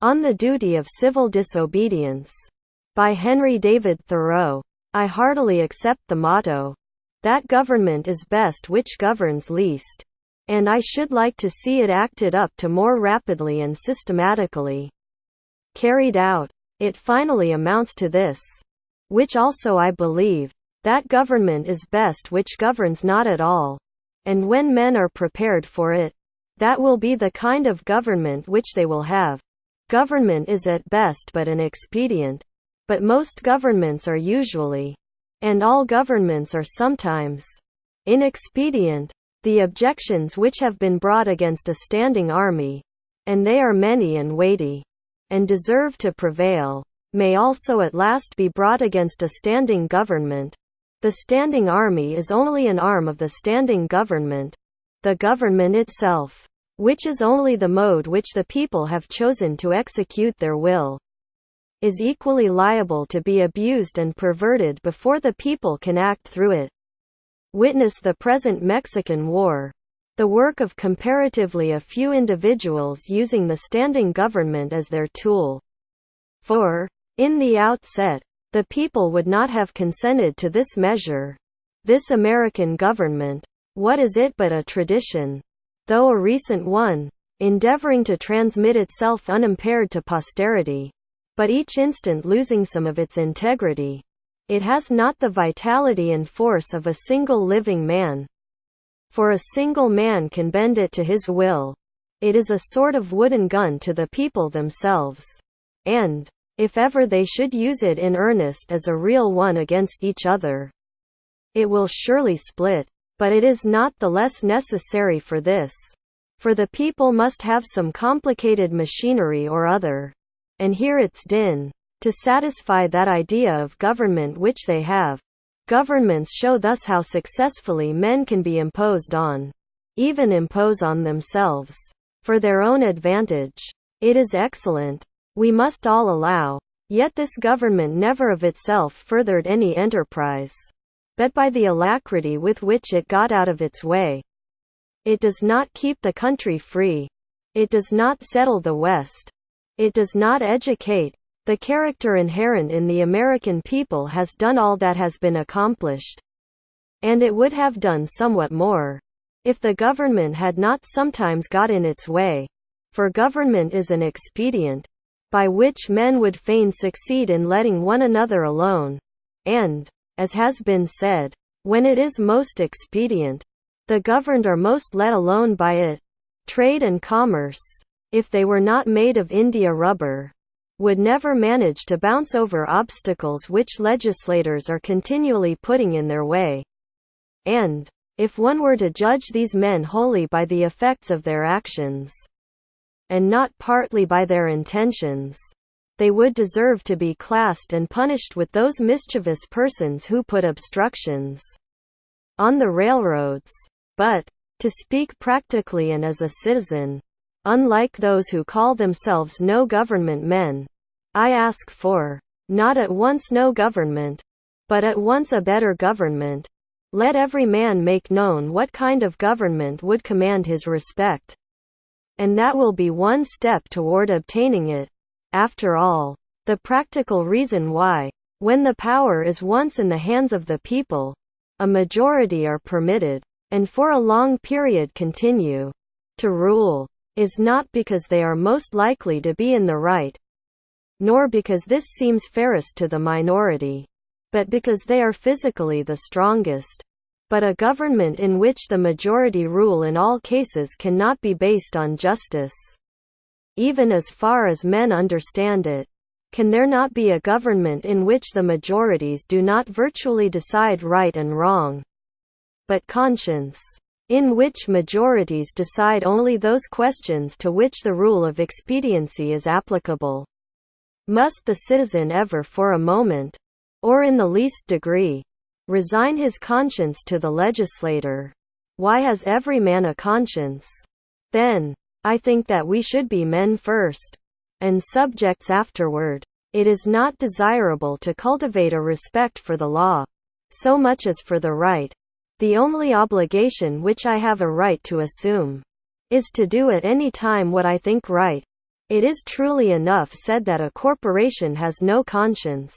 On the Duty of Civil Disobedience, by Henry David Thoreau. I heartily accept the motto, that government is best which governs least, and I should like to see it acted up to more rapidly and systematically carried out. It finally amounts to this, which also I believe, that government is best which governs not at all, and when men are prepared for it, that will be the kind of government which they will have. Government is at best but an expedient, but most governments are usually, and all governments are sometimes, inexpedient. The objections which have been brought against a standing army, and they are many and weighty, and deserve to prevail, may also at last be brought against a standing government. The standing army is only an arm of the standing government, the government itself, which is only the mode which the people have chosen to execute their will, is equally liable to be abused and perverted before the people can act through it. Witness the present Mexican War, the work of comparatively a few individuals using the standing government as their tool. For, in the outset, the people would not have consented to this measure. This American government, what is it but a tradition, though a recent one, endeavoring to transmit itself unimpaired to posterity, but each instant losing some of its integrity. It has not the vitality and force of a single living man. For a single man can bend it to his will. It is a sort of wooden gun to the people themselves. And, if ever they should use it in earnest as a real one against each other, it will surely split. But it is not the less necessary for this. For the people must have some complicated machinery or other, and hear its din, to satisfy that idea of government which they have. Governments show thus how successfully men can be imposed on, even impose on themselves, for their own advantage. It is excellent, we must all allow, yet this government never of itself furthered any enterprise, but by the alacrity with which it got out of its way. It does not keep the country free. It does not settle the West. It does not educate. The character inherent in the American people has done all that has been accomplished. And it would have done somewhat more, if the government had not sometimes got in its way. For government is an expedient, by which men would fain succeed in letting one another alone. And, as has been said, when it is most expedient, the governed are most let alone by it. Trade and commerce, if they were not made of India rubber, would never manage to bounce over obstacles which legislators are continually putting in their way. And, if one were to judge these men wholly by the effects of their actions, and not partly by their intentions, they would deserve to be classed and punished with those mischievous persons who put obstructions on the railroads. But, to speak practically and as a citizen, unlike those who call themselves no government men, I ask for, not at once no government, but at once a better government. Let every man make known what kind of government would command his respect, and that will be one step toward obtaining it. After all, the practical reason why, when the power is once in the hands of the people, a majority are permitted, and for a long period continue, to rule, is not because they are most likely to be in the right, nor because this seems fairest to the minority, but because they are physically the strongest. But a government in which the majority rule in all cases cannot be based on justice, even as far as men understand it. Can there not be a government in which the majorities do not virtually decide right and wrong, but conscience, in which majorities decide only those questions to which the rule of expediency is applicable? Must the citizen ever for a moment, or in the least degree, resign his conscience to the legislator? Why has every man a conscience? Then, I think that we should be men first, and subjects afterward. It is not desirable to cultivate a respect for the law, so much as for the right. The only obligation which I have a right to assume, is to do at any time what I think right. It is truly enough said that a corporation has no conscience.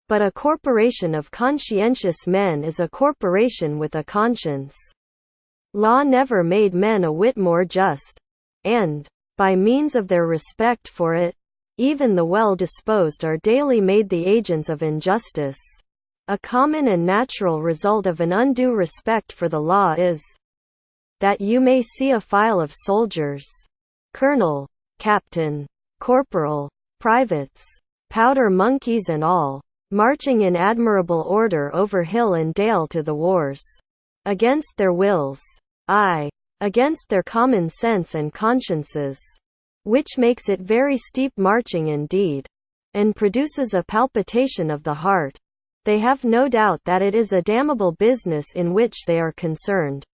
But a corporation of conscientious men is a corporation with a conscience. Law never made men a whit more just. And, by means of their respect for it, even the well-disposed are daily made the agents of injustice. A common and natural result of an undue respect for the law is that you may see a file of soldiers, colonel, captain, corporal, privates, powder monkeys and all, marching in admirable order over hill and dale to the wars. Against their wills. Aye, against their common sense and consciences. Which makes it very steep marching indeed. And produces a palpitation of the heart. They have no doubt that it is a damnable business in which they are concerned.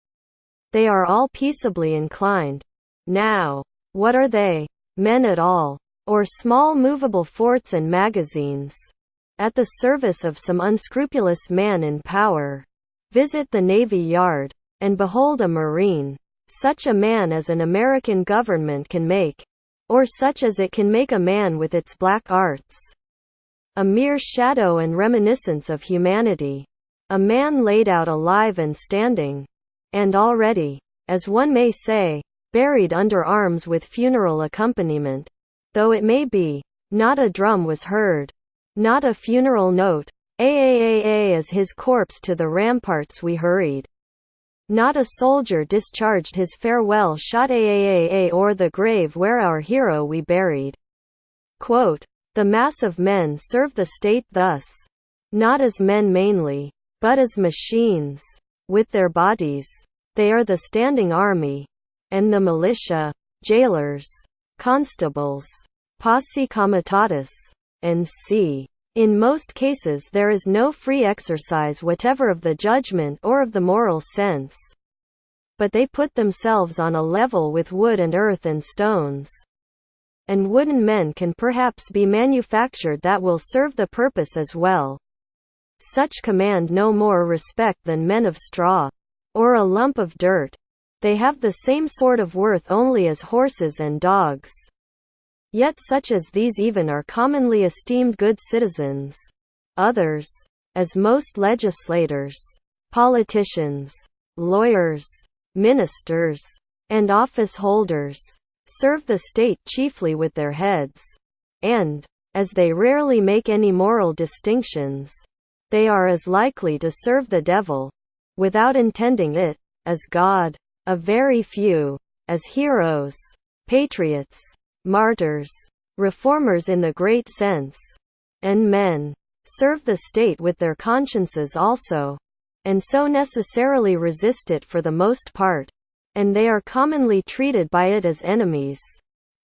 They are all peaceably inclined. Now, what are they? Men at all. Or small movable forts and magazines. At the service of some unscrupulous man in power. Visit the Navy Yard, and behold a Marine, such a man as an American government can make, or such as it can make a man with its black arts. A mere shadow and reminiscence of humanity. A man laid out alive and standing, and already, as one may say, buried under arms with funeral accompaniment. Though it may be, not a drum was heard. Not a funeral note. As his corpse to the ramparts we hurried. Not a soldier discharged his farewell shot o'er the grave where our hero we buried. Quote, the mass of men serve the state thus. Not as men mainly, but as machines. With their bodies. They are the standing army. And the militia, jailers, constables, posse comitatus, and c. In most cases there is no free exercise whatever of the judgment or of the moral sense. But they put themselves on a level with wood and earth and stones. And wooden men can perhaps be manufactured that will serve the purpose as well. Such command no more respect than men of straw. Or a lump of dirt. They have the same sort of worth only as horses and dogs. Yet such as these even are commonly esteemed good citizens. Others, as most legislators, politicians, lawyers, ministers, and office holders, serve the state chiefly with their heads. And, as they rarely make any moral distinctions, they are as likely to serve the devil, without intending it, as God. A very few, as heroes, patriots, martyrs, reformers in the great sense, and men, serve the state with their consciences also, and so necessarily resist it for the most part, and they are commonly treated by it as enemies.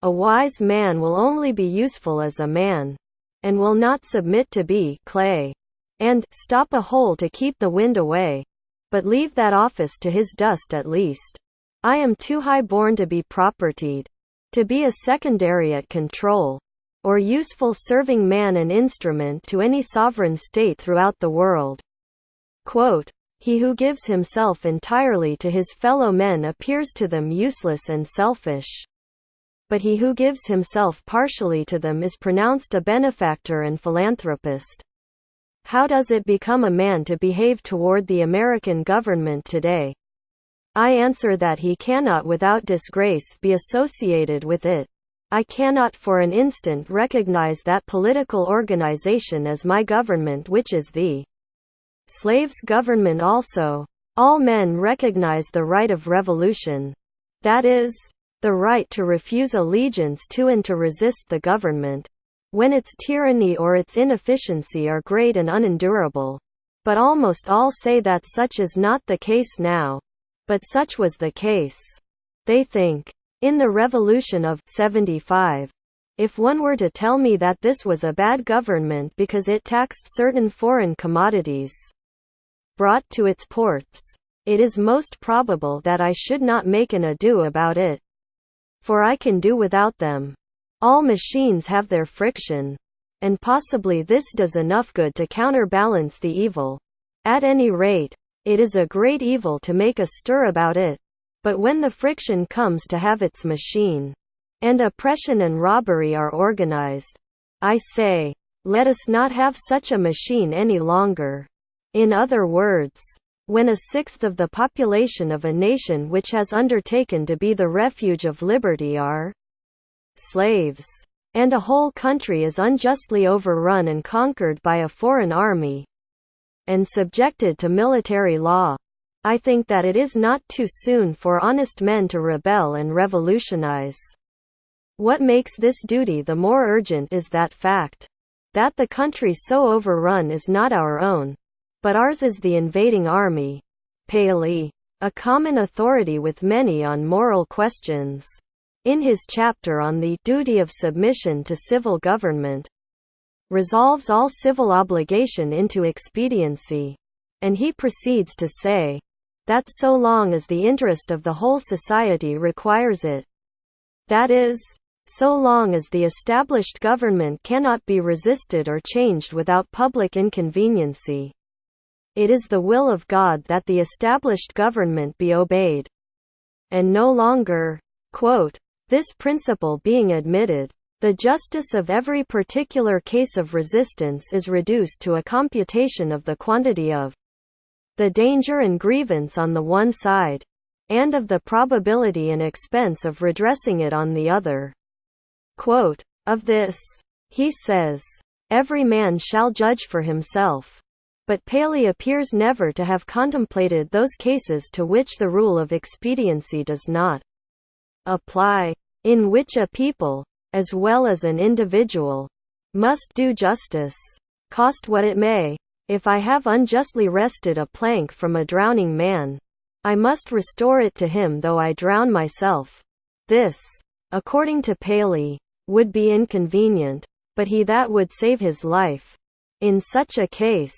A wise man will only be useful as a man, and will not submit to be clay, and stop a hole to keep the wind away, but leave that office to his dust at least. I am too high born to be propertied, to be a secondary at control, or useful serving man and instrument to any sovereign state throughout the world. Quote, he who gives himself entirely to his fellow men appears to them useless and selfish. But he who gives himself partially to them is pronounced a benefactor and philanthropist. How does it become a man to behave toward the American government today? I answer that he cannot without disgrace be associated with it. I cannot for an instant recognize that political organization as my government, which is the slaves' government also. All men recognize the right of revolution. That is, the right to refuse allegiance to and to resist the government, when its tyranny or its inefficiency are great and unendurable. But almost all say that such is not the case now. But such was the case. They think. In the Revolution of '75. If one were to tell me that this was a bad government because it taxed certain foreign commodities brought to its ports, it is most probable that I should not make an ado about it. For I can do without them. All machines have their friction. And possibly this does enough good to counterbalance the evil. At any rate, it is a great evil to make a stir about it. But when the friction comes to have its machine, and oppression and robbery are organized. I say, let us not have such a machine any longer. In other words, when a sixth of the population of a nation which has undertaken to be the refuge of liberty are slaves, and a whole country is unjustly overrun and conquered by a foreign army, and subjected to military law, I think that it is not too soon for honest men to rebel and revolutionize. What makes this duty the more urgent is that fact that the country so overrun is not our own, but ours is the invading army. Paley, a common authority with many on moral questions, in his chapter on the duty of submission to civil government, resolves all civil obligation into expediency, and he proceeds to say that so long as the interest of the whole society requires it, that is, so long as the established government cannot be resisted or changed without public inconveniency, it is the will of God that the established government be obeyed, and no longer. Quote, this principle being admitted, the justice of every particular case of resistance is reduced to a computation of the quantity of the danger and grievance on the one side, and of the probability and expense of redressing it on the other. Quote, of this, he says, every man shall judge for himself. But Paley appears never to have contemplated those cases to which the rule of expediency does not apply, in which a people, as well as an individual, must do justice, cost what it may. If I have unjustly wrested a plank from a drowning man, I must restore it to him though I drown myself. This, according to Paley, would be inconvenient, but he that would save his life, in such a case,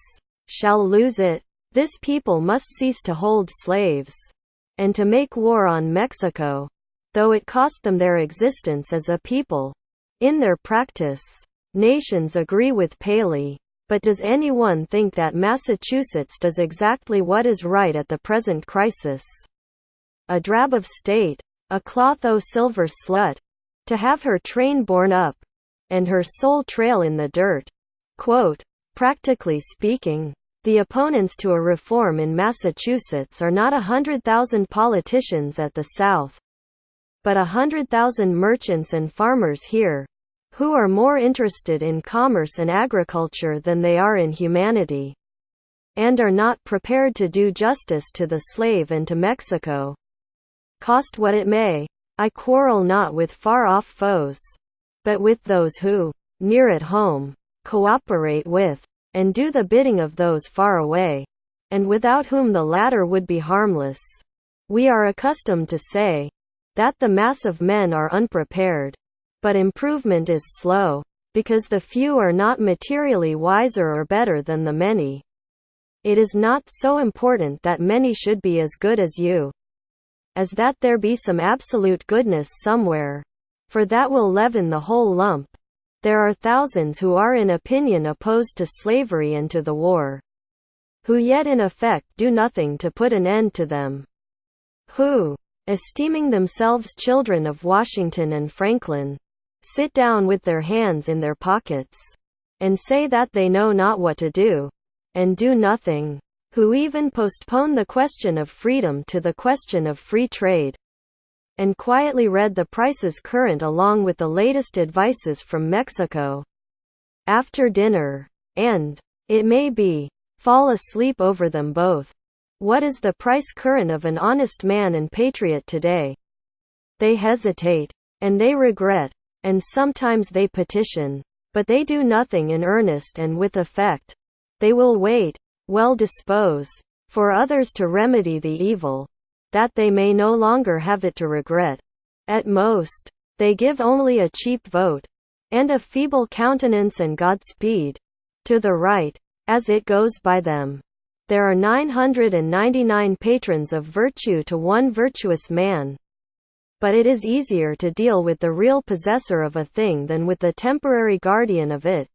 shall lose it. This people must cease to hold slaves, and to make war on Mexico, though it cost them their existence as a people. In their practice, nations agree with Paley, but does anyone think that Massachusetts does exactly what is right at the present crisis? A drab of state, a cloth-o'-silver slut, to have her train borne up, and her soul trail in the dirt. Quote, practically speaking, the opponents to a reform in Massachusetts are not 100,000 politicians at the South, but 100,000 merchants and farmers here, who are more interested in commerce and agriculture than they are in humanity, and are not prepared to do justice to the slave and to Mexico. Cost what it may, I quarrel not with far-off foes, but with those who, near at home, cooperate with, and do the bidding of those far away, and without whom the latter would be harmless. We are accustomed to say that the mass of men are unprepared, but improvement is slow, because the few are not materially wiser or better than the many. It is not so important that many should be as good as you, as that there be some absolute goodness somewhere, for that will leaven the whole lump. There are thousands who are in opinion opposed to slavery and to the war, who yet in effect do nothing to put an end to them, who, esteeming themselves children of Washington and Franklin, sit down with their hands in their pockets, and say that they know not what to do, and do nothing, who even postpone the question of freedom to the question of free trade, and quietly read the prices current along with the latest advices from Mexico after dinner, and, it may be, fall asleep over them both. What is the price current of an honest man and patriot today? They hesitate, and they regret, and sometimes they petition, but they do nothing in earnest and with effect. They will wait, well disposed, for others to remedy the evil, that they may no longer have it to regret. At most, they give only a cheap vote, and a feeble countenance and Godspeed to the right, as it goes by them. There are 999 patrons of virtue to one virtuous man. But it is easier to deal with the real possessor of a thing than with the temporary guardian of it.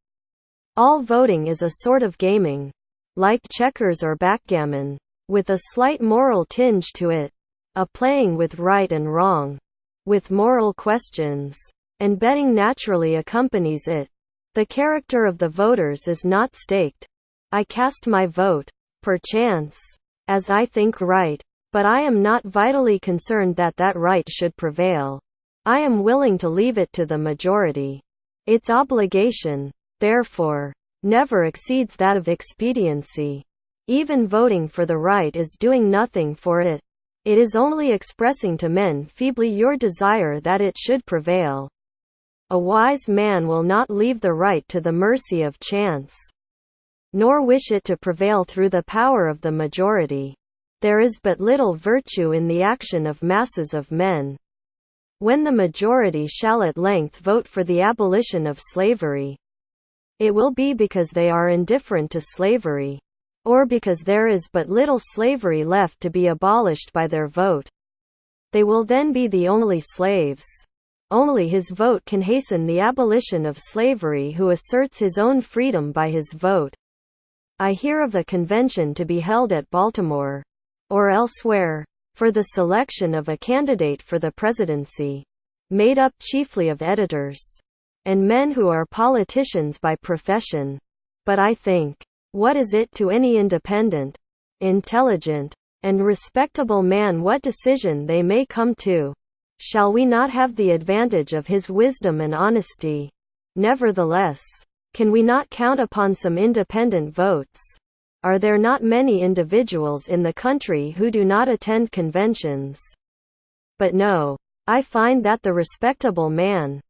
All voting is a sort of gaming, like checkers or backgammon, with a slight moral tinge to it, a playing with right and wrong. with moral questions. And betting naturally accompanies it. The character of the voters is not staked. I cast my vote, perchance, as I think right, but I am not vitally concerned that that right should prevail. I am willing to leave it to the majority. Its obligation, therefore, never exceeds that of expediency. Even voting for the right is doing nothing for it. It is only expressing to men feebly your desire that it should prevail. A wise man will not leave the right to the mercy of chance, nor wish it to prevail through the power of the majority. There is but little virtue in the action of masses of men. When the majority shall at length vote for the abolition of slavery, it will be because they are indifferent to slavery, or because there is but little slavery left to be abolished by their vote. They will then be the only slaves. Only his vote can hasten the abolition of slavery who asserts his own freedom by his vote. I hear of a convention to be held at Baltimore, or elsewhere, for the selection of a candidate for the presidency, made up chiefly of editors and men who are politicians by profession. But I think, what is it to any independent, intelligent, and respectable man what decision they may come to? Shall we not have the advantage of his wisdom and honesty? Nevertheless, can we not count upon some independent votes? Are there not many individuals in the country who do not attend conventions? But no, I find that the respectable man,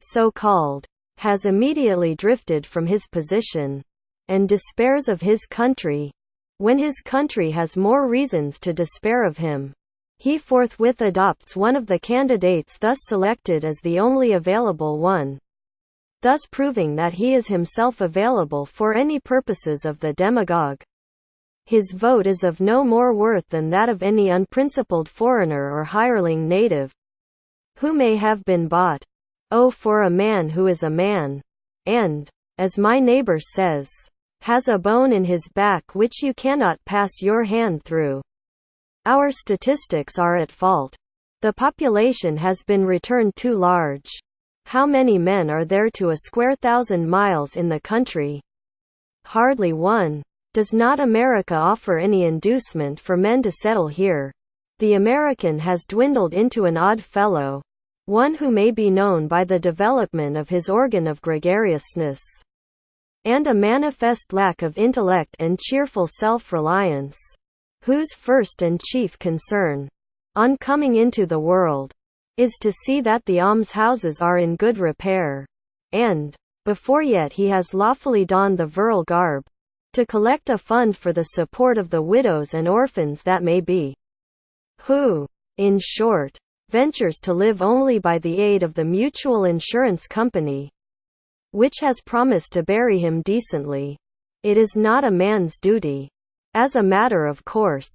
so called, has immediately drifted from his position, and despairs of his country. When his country has more reasons to despair of him, he forthwith adopts one of the candidates thus selected as the only available one, thus proving that he is himself available for any purposes of the demagogue. His vote is of no more worth than that of any unprincipled foreigner or hireling native, who may have been bought. Oh, for a man who is a man, and, as my neighbor says, has a bone in his back which you cannot pass your hand through. Our statistics are at fault. The population has been returned too large. How many men are there to a square 1,000 miles in the country? Hardly one. Does not America offer any inducement for men to settle here? The American has dwindled into an odd fellow, one who may be known by the development of his organ of gregariousness, and a manifest lack of intellect and cheerful self-reliance, whose first and chief concern, on coming into the world, is to see that the almshouses are in good repair, and, before yet he has lawfully donned the virile garb, to collect a fund for the support of the widows and orphans that may be. Who, in short, ventures to live only by the aid of the mutual insurance company, which has promised to bury him decently. It is not a man's duty, as a matter of course,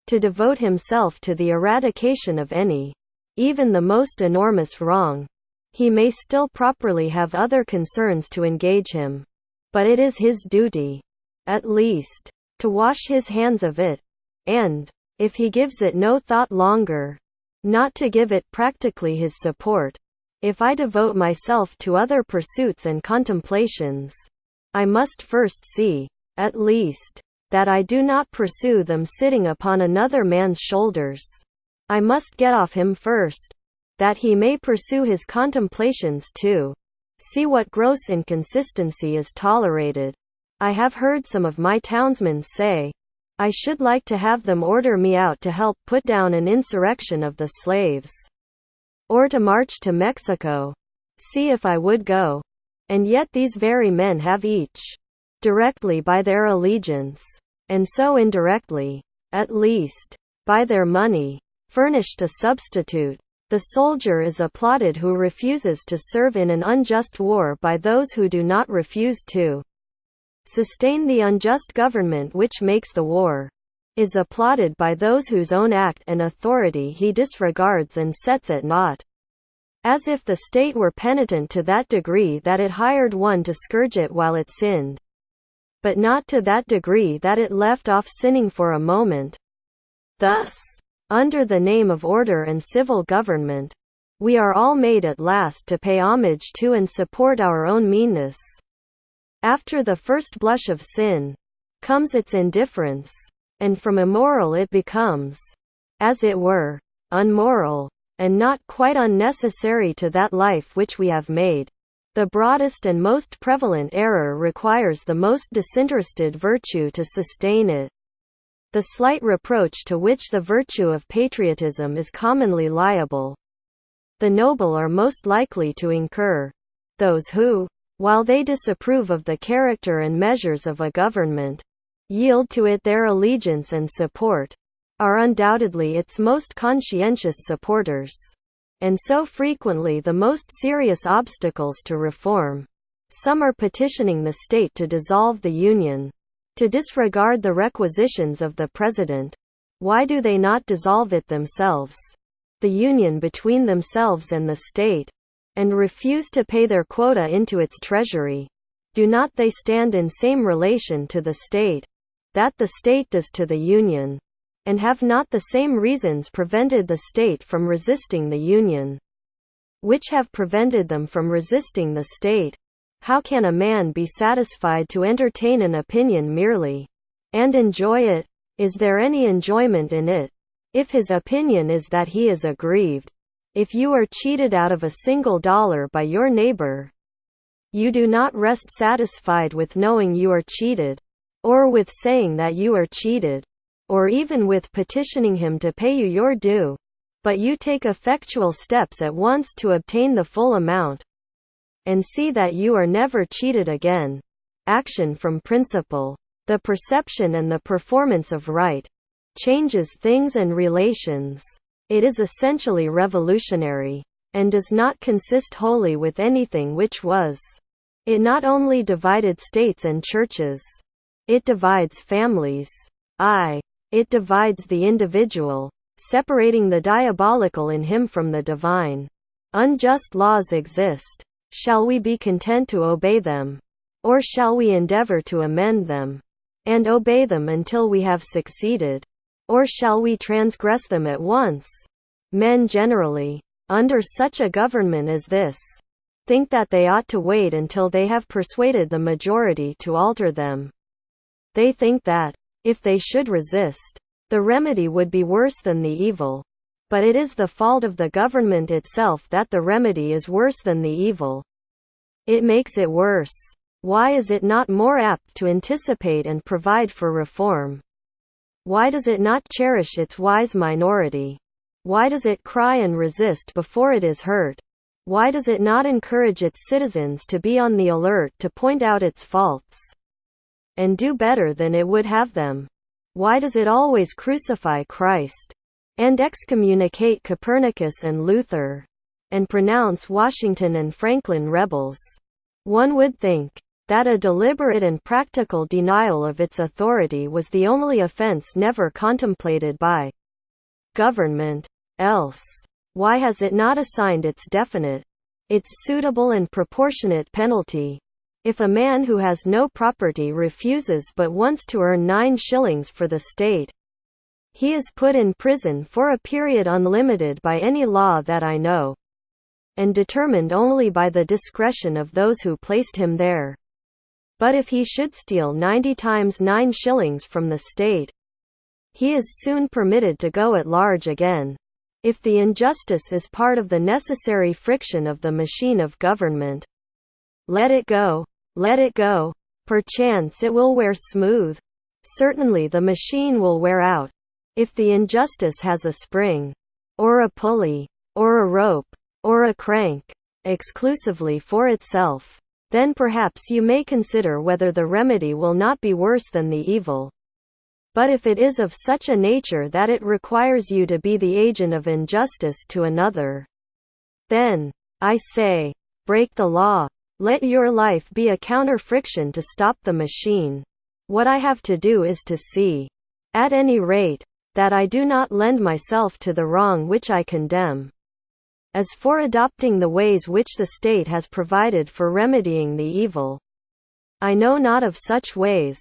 to devote himself to the eradication of any, even the most enormous wrong. He may still properly have other concerns to engage him, but it is his duty, at least, to wash his hands of it, and, if he gives it no thought longer, not to give it practically his support. If I devote myself to other pursuits and contemplations, I must first see, at least, that I do not pursue them sitting upon another man's shoulders. I must get off him first, that he may pursue his contemplations too. See what gross inconsistency is tolerated. I have heard some of my townsmen say, I should like to have them order me out to help put down an insurrection of the slaves, or to march to Mexico. See if I would go. And yet these very men have each, directly by their allegiance, and so indirectly, at least, by their money, furnished a substitute. The soldier is applauded who refuses to serve in an unjust war by those who do not refuse to sustain the unjust government which makes the war, is applauded by those whose own act and authority he disregards and sets at naught, as if the state were penitent to that degree that it hired one to scourge it while it sinned, but not to that degree that it left off sinning for a moment. Thus, under the name of order and civil government, We are all made at last to pay homage to and support our own meanness. After the first blush of sin comes its indifference, and from immoral it becomes, as it were, unmoral, and not quite unnecessary to that life which we have made. The broadest and most prevalent error requires the most disinterested virtue to sustain it. The slight reproach to which the virtue of patriotism is commonly liable, the noble are most likely to incur. Those who, while they disapprove of the character and measures of a government, yield to it their allegiance and support, are undoubtedly its most conscientious supporters, and so frequently the most serious obstacles to reform. Some are petitioning the state to dissolve the Union, to disregard the requisitions of the President. Why do they not dissolve it themselves, the Union between themselves and the state, and refuse to pay their quota into its treasury? Do not they stand in same relation to the state that the state does to the Union? And have not the same reasons prevented the state from resisting the Union, which have prevented them from resisting the state? How can a man be satisfied to entertain an opinion merely, and enjoy it? Is there any enjoyment in it, if his opinion is that he is aggrieved? If you are cheated out of a single dollar by your neighbor, you do not rest satisfied with knowing you are cheated, or with saying that you are cheated, or even with petitioning him to pay you your due, but you take effectual steps at once to obtain the full amount, and see that you are never cheated again. Action from principle, the perception and the performance of right, changes things and relations. It is essentially revolutionary, and does not consist wholly with anything which was. It not only divided states and churches, it divides families. It divides the individual, separating the diabolical in him from the divine. Unjust laws exist. Shall we be content to obey them? Or shall we endeavor to amend them, and obey them until we have succeeded? Or shall we transgress them at once? Men generally, under such a government as this, think that they ought to wait until they have persuaded the majority to alter them. They think that, if they should resist, the remedy would be worse than the evil. But it is the fault of the government itself that the remedy is worse than the evil. It makes it worse. Why is it not more apt to anticipate and provide for reform? Why does it not cherish its wise minority? Why does it cry and resist before it is hurt? Why does it not encourage its citizens to be on the alert to point out its faults, and do better than it would have them? Why does it always crucify Christ, and excommunicate Copernicus and Luther, and pronounce Washington and Franklin rebels? One would think that a deliberate and practical denial of its authority was the only offense never contemplated by government. Else, why has it not assigned its definite, its suitable and proportionate penalty? If a man who has no property refuses but wants to earn 9 shillings for the state, he is put in prison for a period unlimited by any law that I know, and determined only by the discretion of those who placed him there. But if he should steal 90 times 9 shillings from the state, he is soon permitted to go at large again. If the injustice is part of the necessary friction of the machine of government, let it go. Let it go. Perchance it will wear smooth. Certainly the machine will wear out. If the injustice has a spring, or a pulley, or a rope, or a crank, exclusively for itself, then perhaps you may consider whether the remedy will not be worse than the evil. But if it is of such a nature that it requires you to be the agent of injustice to another, then, I say, break the law. Let your life be a counter-friction to stop the machine. What I have to do is to see, at any rate, that I do not lend myself to the wrong which I condemn. As for adopting the ways which the state has provided for remedying the evil, I know not of such ways.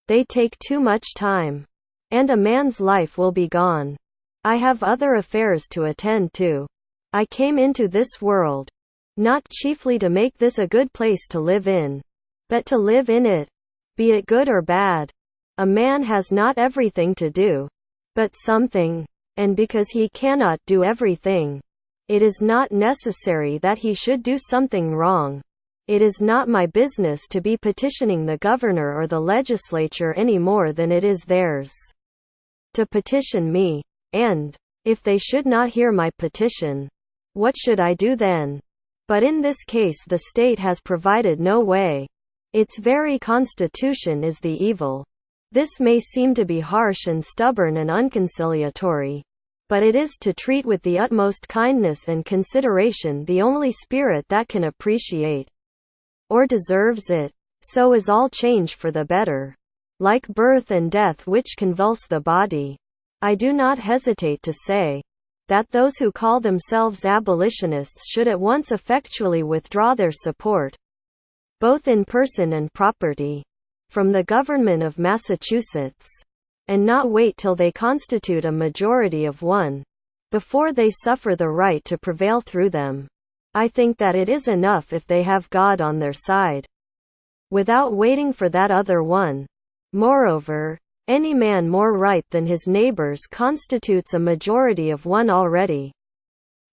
They take too much time, and a man's life will be gone. I have other affairs to attend to. I came into this world, not chiefly to make this a good place to live in, but to live in it, be it good or bad. A man has not everything to do, but something, and because he cannot do everything, it is not necessary that he should do something wrong. It is not my business to be petitioning the governor or the legislature any more than it is theirs to petition me. And, if they should not hear my petition, what should I do then? But in this case the state has provided no way. Its very constitution is the evil. This may seem to be harsh and stubborn and unconciliatory, but it is to treat with the utmost kindness and consideration the only spirit that can appreciate or deserves it. So is all change for the better. Like birth and death which convulse the body, I do not hesitate to say that those who call themselves abolitionists should at once effectually withdraw their support, both in person and property, from the government of Massachusetts, and not wait till they constitute a majority of one, before they suffer the right to prevail through them. I think that it is enough if they have God on their side, without waiting for that other one. Moreover, any man more right than his neighbors constitutes a majority of one already.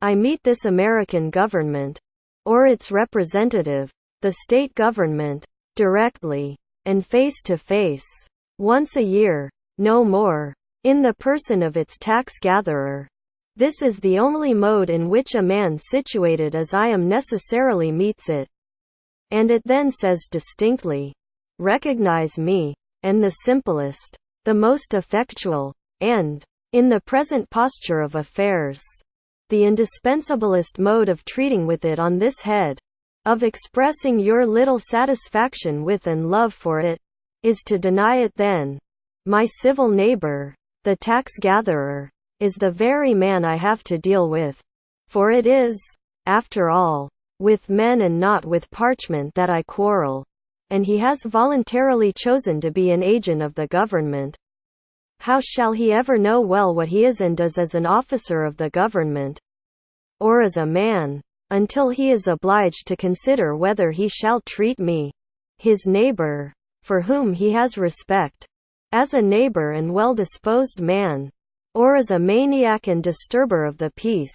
I meet this American government, or its representative, the state government, directly, and face to face, once a year, no more, in the person of its tax-gatherer. This is the only mode in which a man situated as I am necessarily meets it. And it then says distinctly, "Recognize me," and the simplest, the most effectual, and, in the present posture of affairs, the indispensablest mode of treating with it on this head, of expressing your little satisfaction with and love for it, is to deny it then. My civil neighbor, the tax-gatherer, is the very man I have to deal with. For it is, after all, with men and not with parchment that I quarrel. And he has voluntarily chosen to be an agent of the government. How shall he ever know well what he is and does as an officer of the government, or as a man, until he is obliged to consider whether he shall treat me, his neighbor, for whom he has respect, as a neighbor and well-disposed man, or as a maniac and disturber of the peace,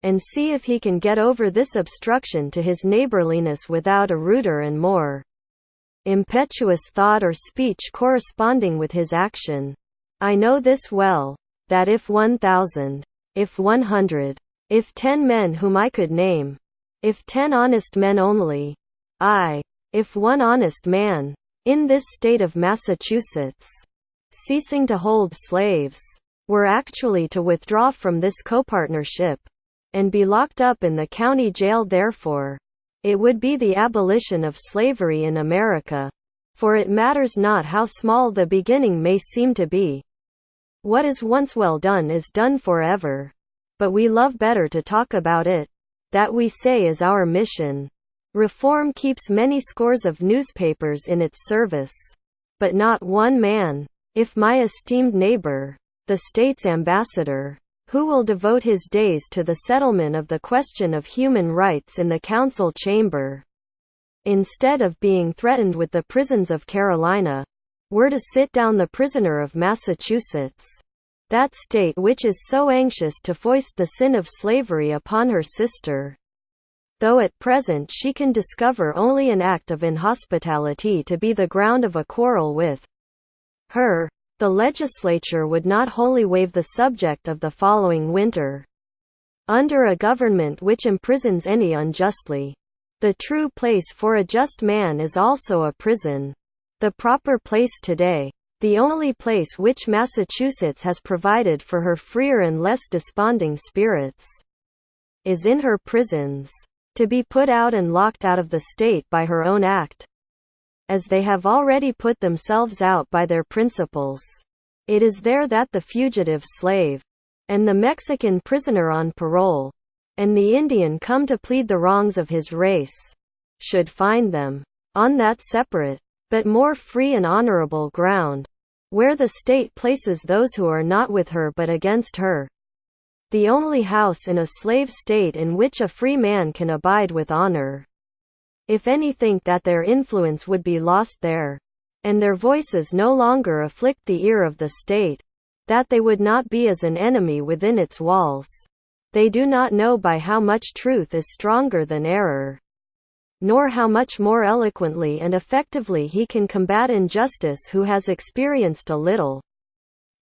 and see if he can get over this obstruction to his neighborliness without a ruder and more impetuous thought or speech corresponding with his action. I know this well, that if 1,000, if 100, if 10 men whom I could name, if 10 honest men only, if one honest man, in this state of Massachusetts, ceasing to hold slaves, were actually to withdraw from this copartnership, and be locked up in the county jail, therefore, it would be the abolition of slavery in America. For it matters not how small the beginning may seem to be. What is once well done is done forever. But we love better to talk about it. That we say is our mission. Reform keeps many scores of newspapers in its service, but not one man. If my esteemed neighbor, the state's ambassador, who will devote his days to the settlement of the question of human rights in the council chamber, instead of being threatened with the prisons of Carolina, were to sit down the prisoner of Massachusetts, that state which is so anxious to foist the sin of slavery upon her sister, though at present she can discover only an act of inhospitality to be the ground of a quarrel with her, the legislature would not wholly waive the subject of the following winter. Under a government which imprisons any unjustly, the true place for a just man is also a prison. The proper place today, the only place which Massachusetts has provided for her freer and less desponding spirits, is in her prisons, to be put out and locked out of the state by her own act, as they have already put themselves out by their principles. It is there that the fugitive slave, and the Mexican prisoner on parole, and the Indian come to plead the wrongs of his race, should find them, on that separate, but more free and honorable ground, where the state places those who are not with her but against her. the only house in a slave state in which a free man can abide with honor. If any think that their influence would be lost there, and their voices no longer afflict the ear of the state, that they would not be as an enemy within its walls, they do not know by how much truth is stronger than error, nor how much more eloquently and effectively he can combat injustice who has experienced a little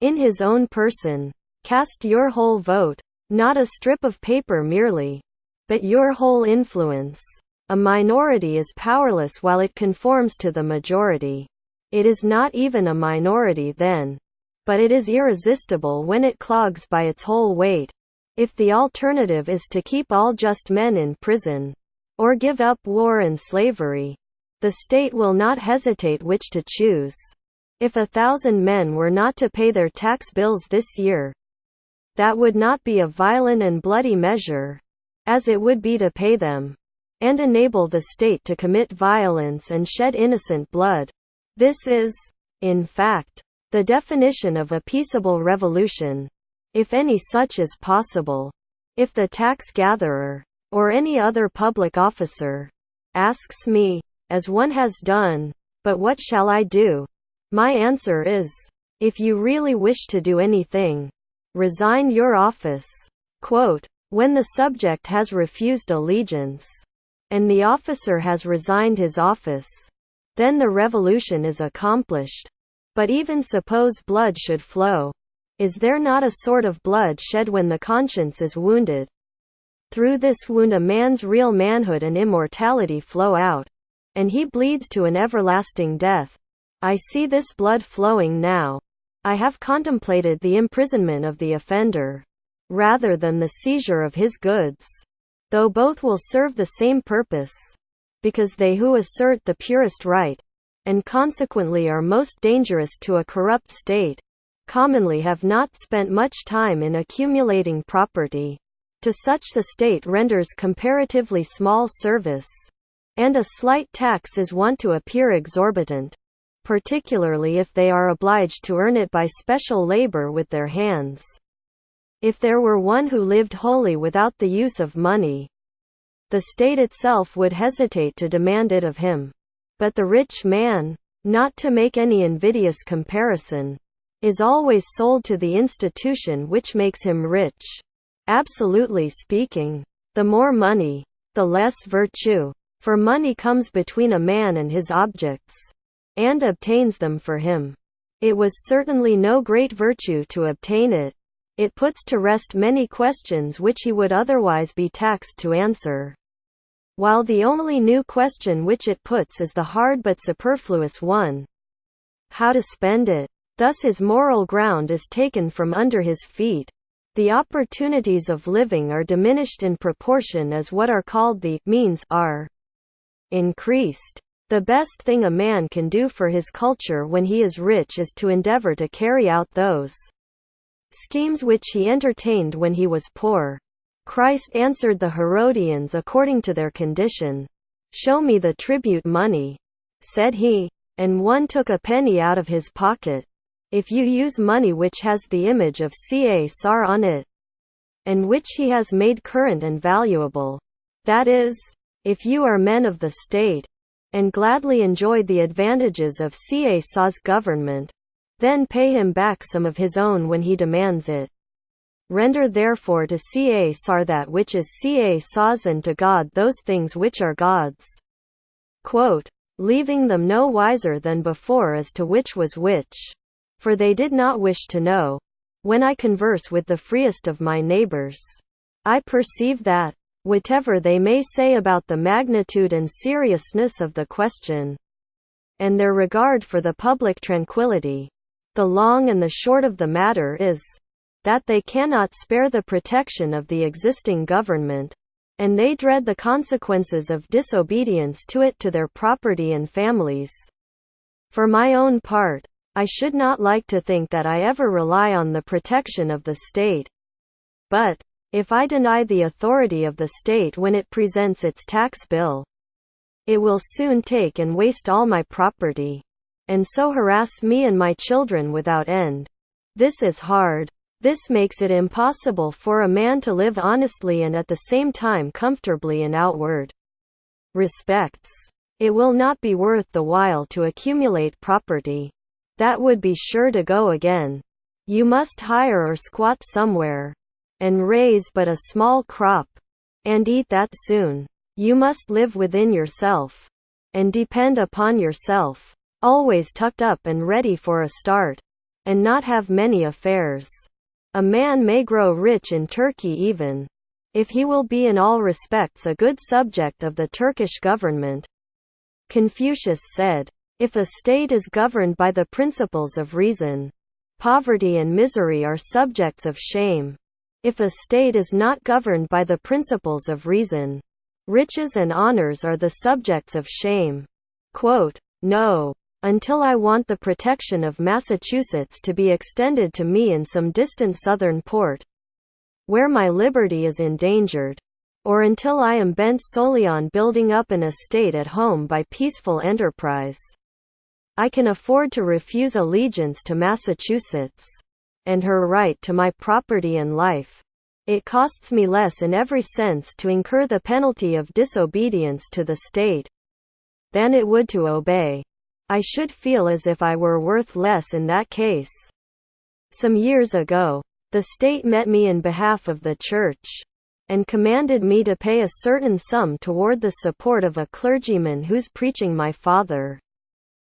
in his own person. Cast your whole vote, not a strip of paper merely, but your whole influence. A minority is powerless while it conforms to the majority. It is not even a minority then, but it is irresistible when it clogs by its whole weight. If the alternative is to keep all just men in prison, or give up war and slavery, the state will not hesitate which to choose. If 1,000 men were not to pay their tax bills this year, that would not be a violent and bloody measure, as it would be to pay them, and enable the state to commit violence and shed innocent blood. This is, in fact, the definition of a peaceable revolution, if any such is possible. If the tax gatherer, or any other public officer, asks me, as one has done, "But what shall I do?" my answer is, if you really wish to do anything, resign your office. Quote, when the subject has refused allegiance, and the officer has resigned his office, then the revolution is accomplished. But even suppose blood should flow. Is there not a sort of blood shed when the conscience is wounded? Through this wound a man's real manhood and immortality flow out, and he bleeds to an everlasting death. I see this blood flowing now. I have contemplated the imprisonment of the offender, rather than the seizure of his goods, though both will serve the same purpose, because they who assert the purest right, and consequently are most dangerous to a corrupt state, commonly have not spent much time in accumulating property. To such the state renders comparatively small service, and a slight tax is wont to appear exorbitant, particularly if they are obliged to earn it by special labor with their hands. If there were one who lived wholly without the use of money, the state itself would hesitate to demand it of him. But the rich man, not to make any invidious comparison, is always sold to the institution which makes him rich. Absolutely speaking, the more money, the less virtue, for money comes between a man and his objects, and obtains them for him. It was certainly no great virtue to obtain it. It puts to rest many questions which he would otherwise be taxed to answer, while the only new question which it puts is the hard but superfluous one: how to spend it. Thus his moral ground is taken from under his feet. The opportunities of living are diminished in proportion as what are called the means are increased. The best thing a man can do for his culture when he is rich is to endeavor to carry out those schemes which he entertained when he was poor. Christ answered the Herodians according to their condition. "Show me the tribute money," said he, and one took a penny out of his pocket. If you use money which has the image of Caesar on it, and which he has made current and valuable, that is, if you are men of the state, and gladly enjoy the advantages of Caesar's government, then pay him back some of his own when he demands it. Render therefore to Caesar that which is Caesar's, and to God those things which are God's. Quote, leaving them no wiser than before as to which was which. For they did not wish to know. When I converse with the freest of my neighbors, I perceive that, whatever they may say about the magnitude and seriousness of the question, and their regard for the public tranquility, the long and the short of the matter is, that they cannot spare the protection of the existing government, and they dread the consequences of disobedience to it to their property and families. For my own part, I should not like to think that I ever rely on the protection of the state. But, if I deny the authority of the state when it presents its tax bill, it will soon take and waste all my property, and so harass me and my children without end. This is hard. This makes it impossible for a man to live honestly and at the same time comfortably in outward respects. It will not be worth the while to accumulate property. That would be sure to go again. You must hire or squat somewhere, and raise but a small crop, and eat that soon. You must live within yourself, and depend upon yourself, always tucked up and ready for a start, and not have many affairs. A man may grow rich in Turkey even, if he will be in all respects a good subject of the Turkish government. Confucius said, "If a state is governed by the principles of reason, poverty and misery are subjects of shame. If a state is not governed by the principles of reason, riches and honors are the subjects of shame." Quote, "No. Until I want the protection of Massachusetts to be extended to me in some distant southern port, where my liberty is endangered, or until I am bent solely on building up an estate at home by peaceful enterprise, I can afford to refuse allegiance to Massachusetts, and her right to my property and life. It costs me less in every sense to incur the penalty of disobedience to the state than it would to obey. I should feel as if I were worth less in that case." Some years ago, the state met me in behalf of the church, and commanded me to pay a certain sum toward the support of a clergyman whose preaching my father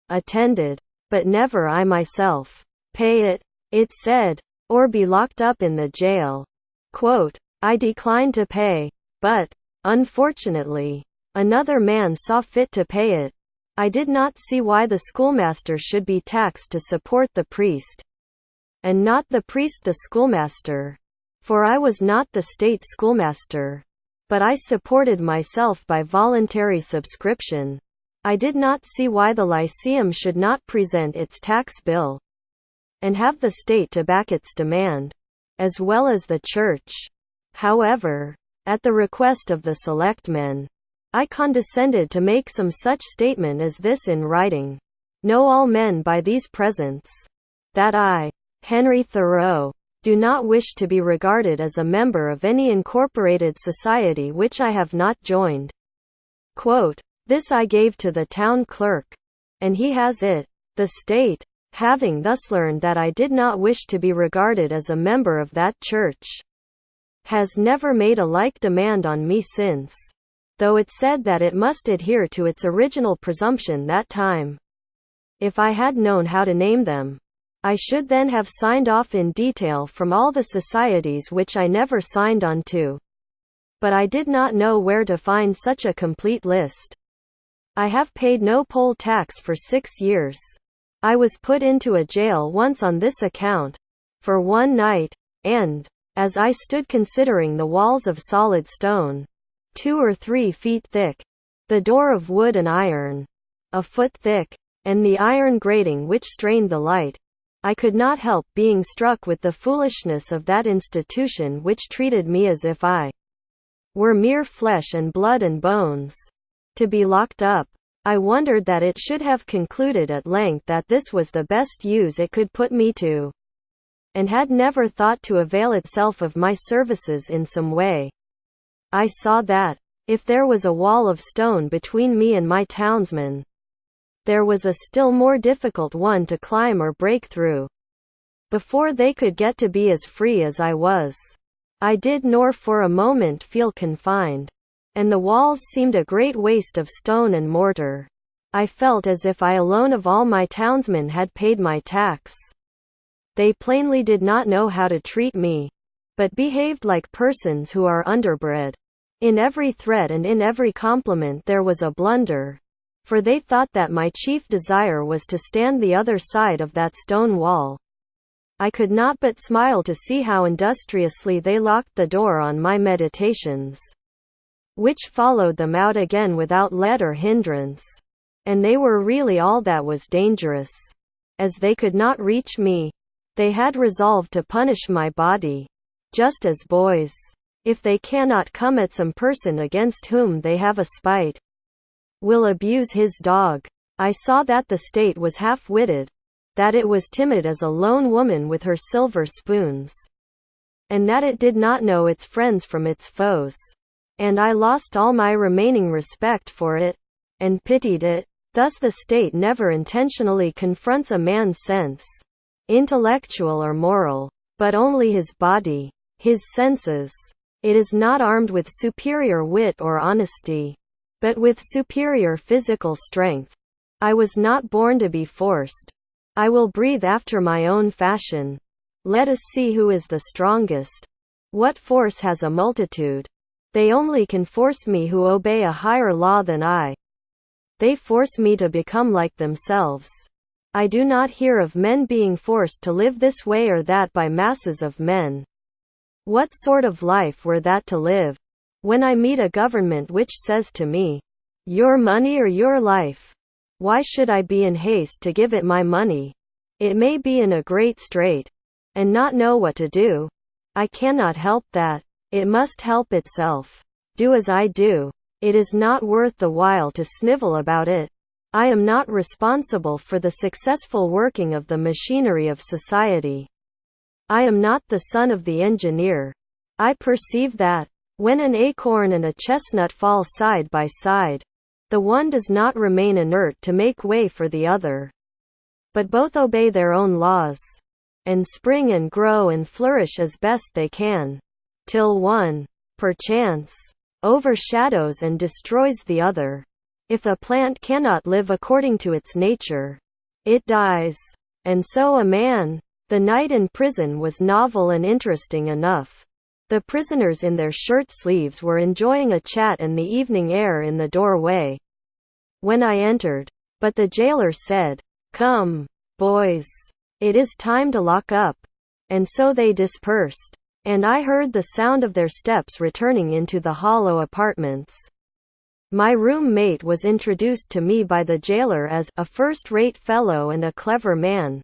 attended, but never I myself. "Pay it," it said, "or be locked up in the jail." Quote, "I declined to pay, but, unfortunately, another man saw fit to pay it. I did not see why the schoolmaster should be taxed to support the priest, and not the priest the schoolmaster. For I was not the state schoolmaster, but I supported myself by voluntary subscription. I did not see why the Lyceum should not present its tax bill, and have the state to back its demand, as well as the church. However, at the request of the selectmen, I condescended to make some such statement as this in writing. Know all men by these presents, that I, Henry Thoreau, do not wish to be regarded as a member of any incorporated society which I have not joined." Quote, "This I gave to the town clerk, and he has it. The state, having thus learned that I did not wish to be regarded as a member of that church, has never made a like demand on me since, though it said that it must adhere to its original presumption that time. If I had known how to name them, I should then have signed off in detail from all the societies which I never signed on to. But I did not know where to find such a complete list. I have paid no poll tax for 6 years. I was put into a jail once on this account, for one night, and, as I stood considering the walls of solid stone, 2 or 3 feet thick, the door of wood and iron, a foot thick, and the iron grating which strained the light, I could not help being struck with the foolishness of that institution which treated me as if I were mere flesh and blood and bones, to be locked up. I wondered that it should have concluded at length that this was the best use it could put me to, and had never thought to avail itself of my services in some way. I saw that, if there was a wall of stone between me and my townsmen, there was a still more difficult one to climb or break through, before they could get to be as free as I was. I did nor for a moment feel confined, and the walls seemed a great waste of stone and mortar. I felt as if I alone of all my townsmen had paid my tax. They plainly did not know how to treat me, but behaved like persons who are underbred. In every threat and in every compliment there was a blunder, for they thought that my chief desire was to stand the other side of that stone wall. I could not but smile to see how industriously they locked the door on my meditations, which followed them out again without let or hindrance. And they were really all that was dangerous. As they could not reach me, they had resolved to punish my body, just as boys, if they cannot come at some person against whom they have a spite, will abuse his dog. I saw that the state was half-witted, that it was timid as a lone woman with her silver spoons. and that it did not know its friends from its foes. And I lost all my remaining respect for it, and pitied it. Thus the state never intentionally confronts a man's sense, intellectual or moral, but only his body, his senses. It is not armed with superior wit or honesty, but with superior physical strength. I was not born to be forced. I will breathe after my own fashion. Let us see who is the strongest. What force has a multitude? They only can force me who obey a higher law than I. They force me to become like themselves. I do not hear of men being forced to live this way or that by masses of men. What sort of life were that to live? When I meet a government which says to me, "Your money or your life," why should I be in haste to give it my money? It may be in a great strait, and not know what to do. I cannot help that. It must help itself. Do as I do. It is not worth the while to snivel about it. I am not responsible for the successful working of the machinery of society. I am not the son of the engineer. I perceive that, when an acorn and a chestnut fall side by side, the one does not remain inert to make way for the other, but both obey their own laws, and spring and grow and flourish as best they can, till one, perchance, overshadows and destroys the other. If a plant cannot live according to its nature, it dies. And so a man. The night in prison was novel and interesting enough. The prisoners in their shirt sleeves were enjoying a chat and the evening air in the doorway, when I entered. But the jailer said, "Come, boys. It is time to lock up." And so they dispersed, and I heard the sound of their steps returning into the hollow apartments. My roommate was introduced to me by the jailer as a first-rate fellow and a clever man.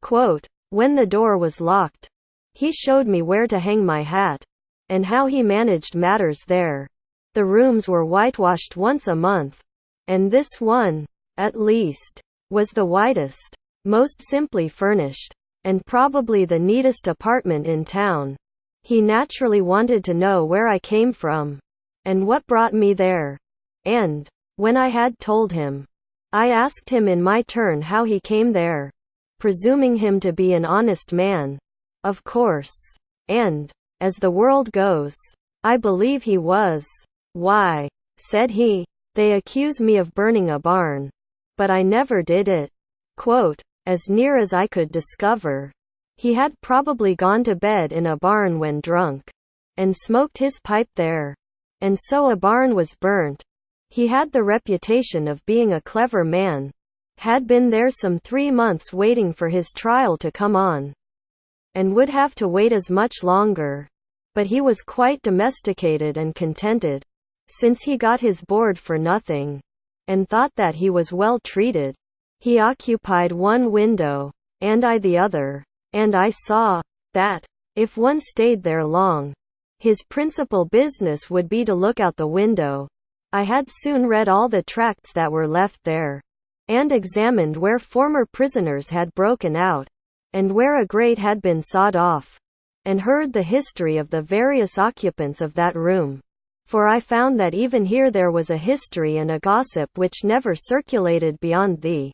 Quote, when the door was locked, he showed me where to hang my hat, and how he managed matters there. The rooms were whitewashed once a month, and this one, at least, was the whitest, most simply furnished, and probably the neatest apartment in town. He naturally wanted to know where I came from, and what brought me there. And, when I had told him, I asked him in my turn how he came there, presuming him to be an honest man, of course. And, as the world goes, I believe he was. "Why," said he, "they accuse me of burning a barn. But I never did it." Quote, as near as I could discover, he had probably gone to bed in a barn when drunk, and smoked his pipe there. And so a barn was burnt. He had the reputation of being a clever man, had been there some 3 months waiting for his trial to come on, and would have to wait as much longer. But he was quite domesticated and contented, since he got his board for nothing, and thought that he was well treated. He occupied one window, and I the other, and I saw that, if one stayed there long, his principal business would be to look out the window. I had soon read all the tracts that were left there, and examined where former prisoners had broken out, and where a grate had been sawed off, and heard the history of the various occupants of that room. For I found that even here there was a history and a gossip which never circulated beyond the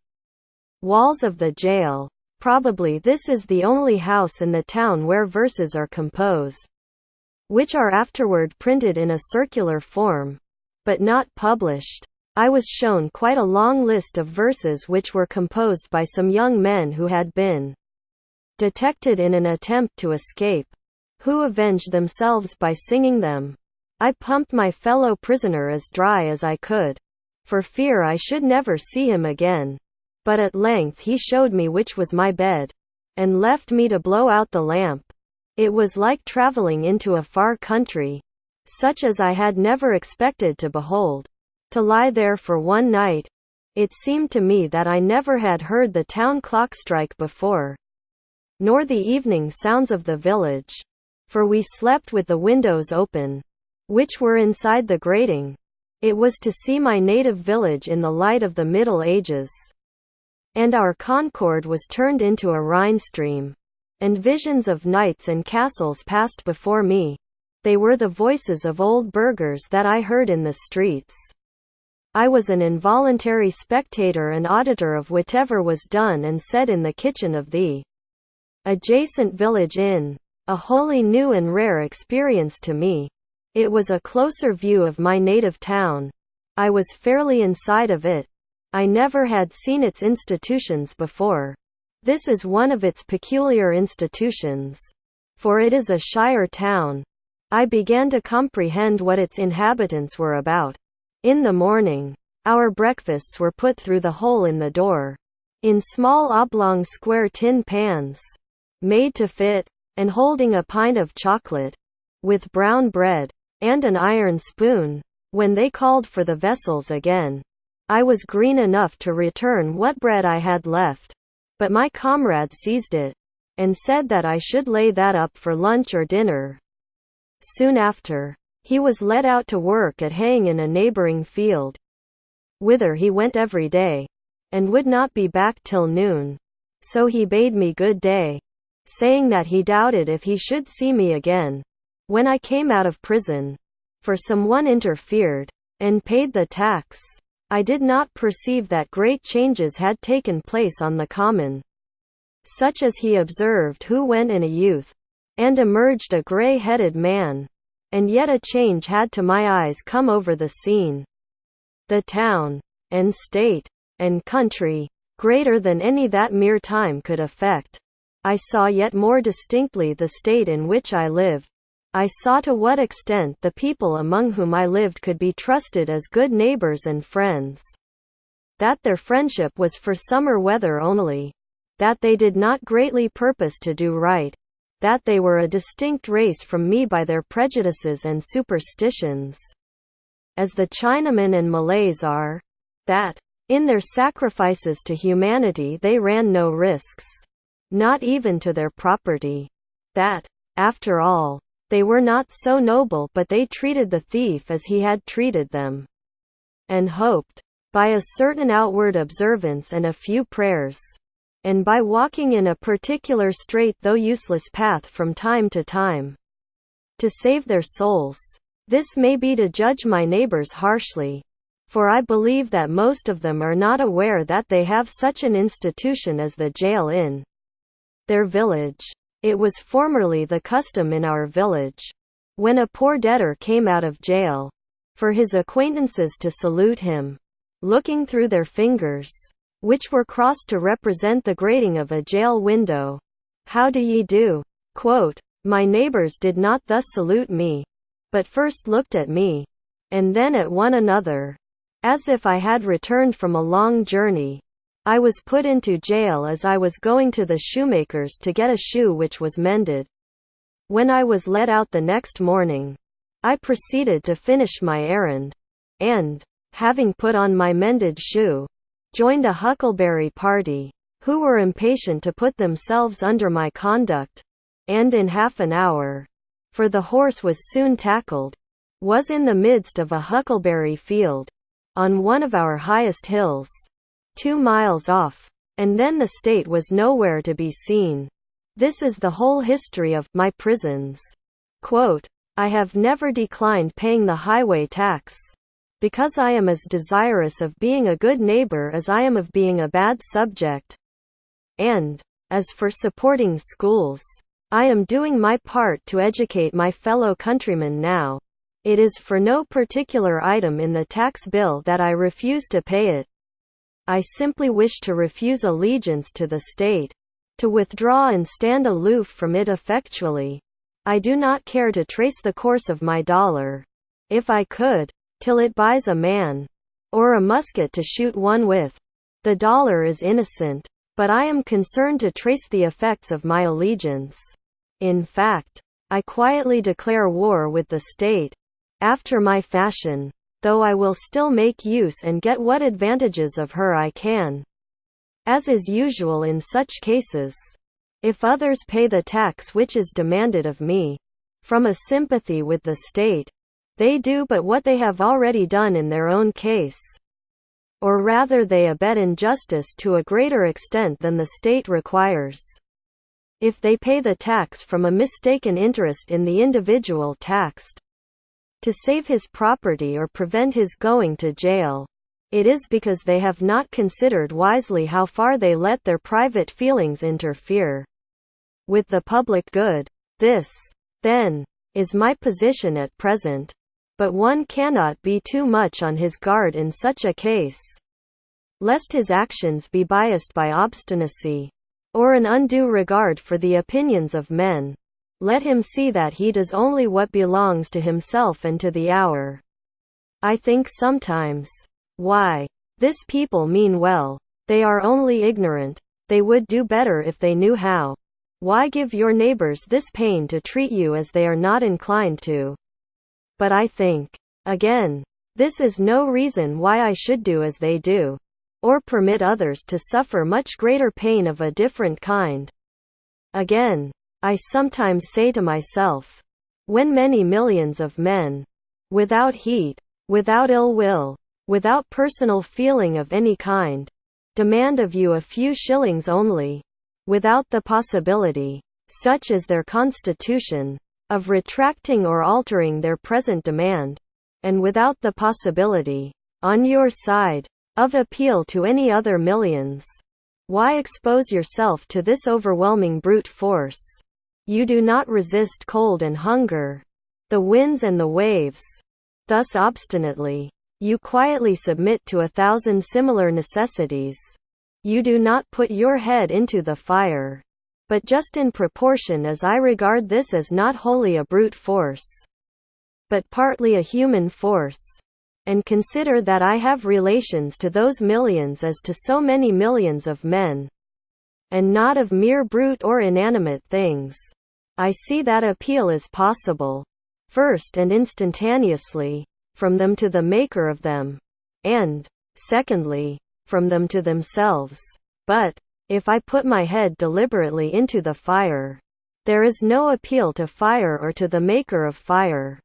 walls of the jail. Probably this is the only house in the town where verses are composed, which are afterward printed in a circular form, but not published. I was shown quite a long list of verses which were composed by some young men who had been detected in an attempt to escape, who avenged themselves by singing them. I pumped my fellow prisoner as dry as I could, for fear I should never see him again. But at length he showed me which was my bed, and left me to blow out the lamp. It was like traveling into a far country, such as I had never expected to behold. To lie there for one night, it seemed to me that I never had heard the town clock strike before, nor the evening sounds of the village, for we slept with the windows open, which were inside the grating. It was to see my native village in the light of the Middle Ages, and our Concord was turned into a Rhine stream. and visions of knights and castles passed before me. They were the voices of old burghers that I heard in the streets. I was an involuntary spectator and auditor of whatever was done and said in the kitchen of the adjacent village inn. A wholly new and rare experience to me. It was a closer view of my native town. I was fairly inside of it. I never had seen its institutions before. This is one of its peculiar institutions. For it is a shire town. I began to comprehend what its inhabitants were about. In the morning, our breakfasts were put through the hole in the door, in small oblong square tin pans, made to fit, and holding a pint of chocolate, with brown bread, and an iron spoon. When they called for the vessels again, I was green enough to return what bread I had left. But my comrade seized it, and said that I should lay that up for lunch or dinner. Soon after, he was let out to work at haying in a neighboring field, whither he went every day, and would not be back till noon. So he bade me good day, saying that he doubted if he should see me again when I came out of prison, for someone interfered, and paid the tax. I did not perceive that great changes had taken place on the common, such as he observed who went in a youth, and emerged a grey-headed man, and yet a change had to my eyes come over the scene. The town, and state, and country, greater than any that mere time could affect. I saw yet more distinctly the state in which I lived. I saw to what extent the people among whom I lived could be trusted as good neighbors and friends. That their friendship was for summer weather only. That they did not greatly purpose to do right. That they were a distinct race from me by their prejudices and superstitions, as the Chinamen and Malays are. That, in their sacrifices to humanity, they ran no risks, not even to their property. That, after all, they were not so noble, but they treated the thief as he had treated them, and hoped, by a certain outward observance and a few prayers, and by walking in a particular straight though useless path from time to time, to save their souls. This may be to judge my neighbors harshly, for I believe that most of them are not aware that they have such an institution as the jail in their village. It was formerly the custom in our village, when a poor debtor came out of jail, for his acquaintances to salute him, looking through their fingers, which were crossed to represent the grating of a jail window. How do ye do? Quote, my neighbors did not thus salute me, but first looked at me, and then at one another, as if I had returned from a long journey. I was put into jail as I was going to the shoemaker's to get a shoe which was mended. When I was let out the next morning, I proceeded to finish my errand, and, having put on my mended shoe, joined a huckleberry party, who were impatient to put themselves under my conduct, and in half an hour, for the horse was soon tackled, was in the midst of a huckleberry field, on one of our highest hills, 2 miles off, and then the state was nowhere to be seen. This is the whole history of my prisons. Quote, I have never declined paying the highway tax, because I am as desirous of being a good neighbor as I am of being a bad subject. And, as for supporting schools, I am doing my part to educate my fellow countrymen now. It is for no particular item in the tax bill that I refuse to pay it. I simply wish to refuse allegiance to the state, to withdraw and stand aloof from it effectually. I do not care to trace the course of my dollar, if I could, till it buys a man, or a musket to shoot one with. The dollar is innocent, but I am concerned to trace the effects of my allegiance. In fact, I quietly declare war with the state, after my fashion, though I will still make use and get what advantages of her I can. As is usual in such cases, if others pay the tax which is demanded of me, from a sympathy with the state, they do but what they have already done in their own case. Or rather they abet injustice to a greater extent than the state requires. if they pay the tax from a mistaken interest in the individual taxed, to save his property or prevent his going to jail, it is because they have not considered wisely how far they let their private feelings interfere with the public good. This, then, is my position at present. But one cannot be too much on his guard in such a case, lest his actions be biased by obstinacy, or an undue regard for the opinions of men. Let him see that he does only what belongs to himself and to the hour. I think sometimes, why, this people mean well. They are only ignorant. They would do better if they knew how. Why give your neighbors this pain to treat you as they are not inclined to? But I think, again, this is no reason why I should do as they do, or permit others to suffer much greater pain of a different kind. Again, I sometimes say to myself, when many millions of men, without heat, without ill will, without personal feeling of any kind, demand of you a few shillings only, without the possibility, such is their constitution, of retracting or altering their present demand, and without the possibility, on your side, of appeal to any other millions, why expose yourself to this overwhelming brute force? You do not resist cold and hunger, the winds and the waves. Thus obstinately, you quietly submit to 1,000 similar necessities. You do not put your head into the fire, but just in proportion as I regard this as not wholly a brute force, but partly a human force, and consider that I have relations to those millions as to so many millions of men, and not of mere brute or inanimate things. I see that appeal is possible, first and instantaneously, from them to the Maker of them, and, secondly, from them to themselves. But, if I put my head deliberately into the fire, there is no appeal to fire or to the Maker of fire.